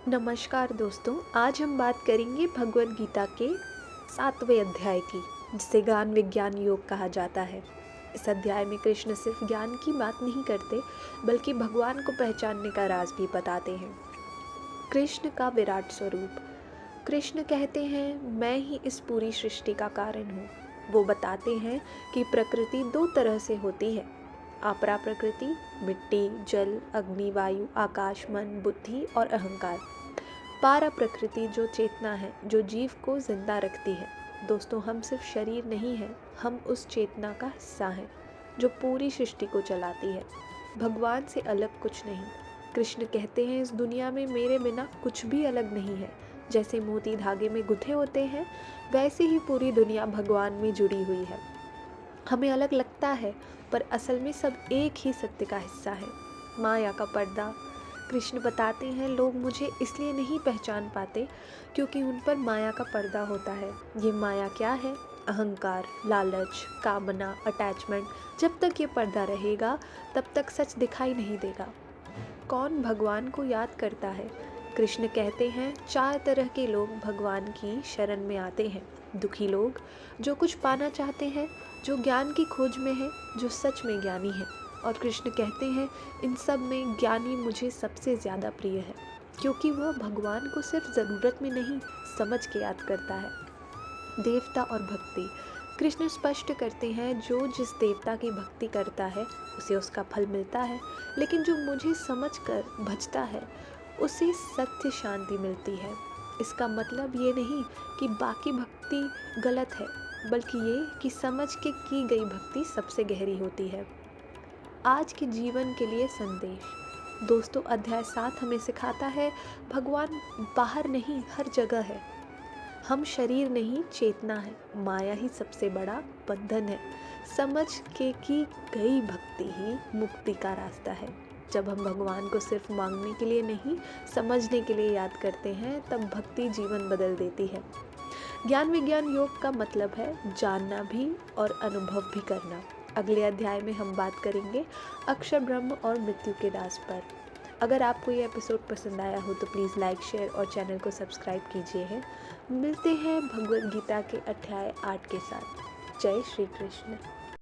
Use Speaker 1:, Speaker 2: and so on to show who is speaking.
Speaker 1: नमस्कार दोस्तों, आज हम बात करेंगे भगवद गीता के 7वें अध्याय की, जिसे ज्ञान विज्ञान योग कहा जाता है। इस अध्याय में कृष्ण सिर्फ ज्ञान की बात नहीं करते, बल्कि भगवान को पहचानने का राज भी बताते हैं। कृष्ण का विराट स्वरूप। कृष्ण कहते हैं, मैं ही इस पूरी सृष्टि का कारण हूँ। वो बताते हैं कि प्रकृति दो तरह से होती है। अपरा प्रकृति, मिट्टी, जल, अग्नि, वायु, आकाश, मन, बुद्धि और अहंकार। पारा प्रकृति जो चेतना है, जो जीव को जिंदा रखती है। दोस्तों, हम सिर्फ शरीर नहीं हैं, हम उस चेतना का हिस्सा हैं जो पूरी सृष्टि को चलाती है। भगवान से अलग कुछ नहीं। कृष्ण कहते हैं, इस दुनिया में मेरे बिना कुछ भी अलग नहीं है। जैसे मोती धागे में गुंथे होते हैं, वैसे ही पूरी दुनिया भगवान में जुड़ी हुई है। हमें अलग लगता है, पर असल में सब एक ही सत्य का हिस्सा है। माया का पर्दा। कृष्ण बताते हैं, लोग मुझे इसलिए नहीं पहचान पाते क्योंकि उन पर माया का पर्दा होता है। ये माया क्या है? अहंकार, लालच, कामना, अटैचमेंट। जब तक ये पर्दा रहेगा, तब तक सच दिखाई नहीं देगा। कौन भगवान को याद करता है? कृष्ण कहते हैं, 4 तरह के लोग भगवान की शरण में आते हैं। दुखी लोग, जो कुछ पाना चाहते हैं, जो ज्ञान की खोज में है, जो सच में ज्ञानी है। और कृष्ण कहते हैं, इन सब में ज्ञानी मुझे सबसे ज़्यादा प्रिय है, क्योंकि वह भगवान को सिर्फ ज़रूरत में नहीं, समझ के याद करता है। देवता और भक्ति। कृष्ण स्पष्ट करते हैं, जो जिस देवता की भक्ति करता है उसे उसका फल मिलता है, लेकिन जो मुझे समझकर भजता है उसे सत्य शांति मिलती है। इसका मतलब ये नहीं कि बाकी भक्ति गलत है, बल्कि ये कि समझ के की गई भक्ति सबसे गहरी होती है। आज के जीवन के लिए संदेश। दोस्तों, अध्याय 7 हमें सिखाता है, भगवान बाहर नहीं, हर जगह है। हम शरीर नहीं, चेतना है। माया ही सबसे बड़ा बंधन है। समझ के की गई भक्ति ही मुक्ति का रास्ता है। जब हम भगवान को सिर्फ मांगने के लिए नहीं, समझने के लिए याद करते हैं, तब भक्ति जीवन बदल देती है। ज्ञान विज्ञान योग का मतलब है जानना भी और अनुभव भी करना। अगले अध्याय में हम बात करेंगे अक्षर ब्रह्म और मृत्यु के राज पर। अगर आपको ये एपिसोड पसंद आया हो तो प्लीज़ लाइक, शेयर और चैनल को सब्सक्राइब कीजिए हैं। मिलते हैं भगवद गीता के अध्याय 8 के साथ। जय श्री कृष्ण।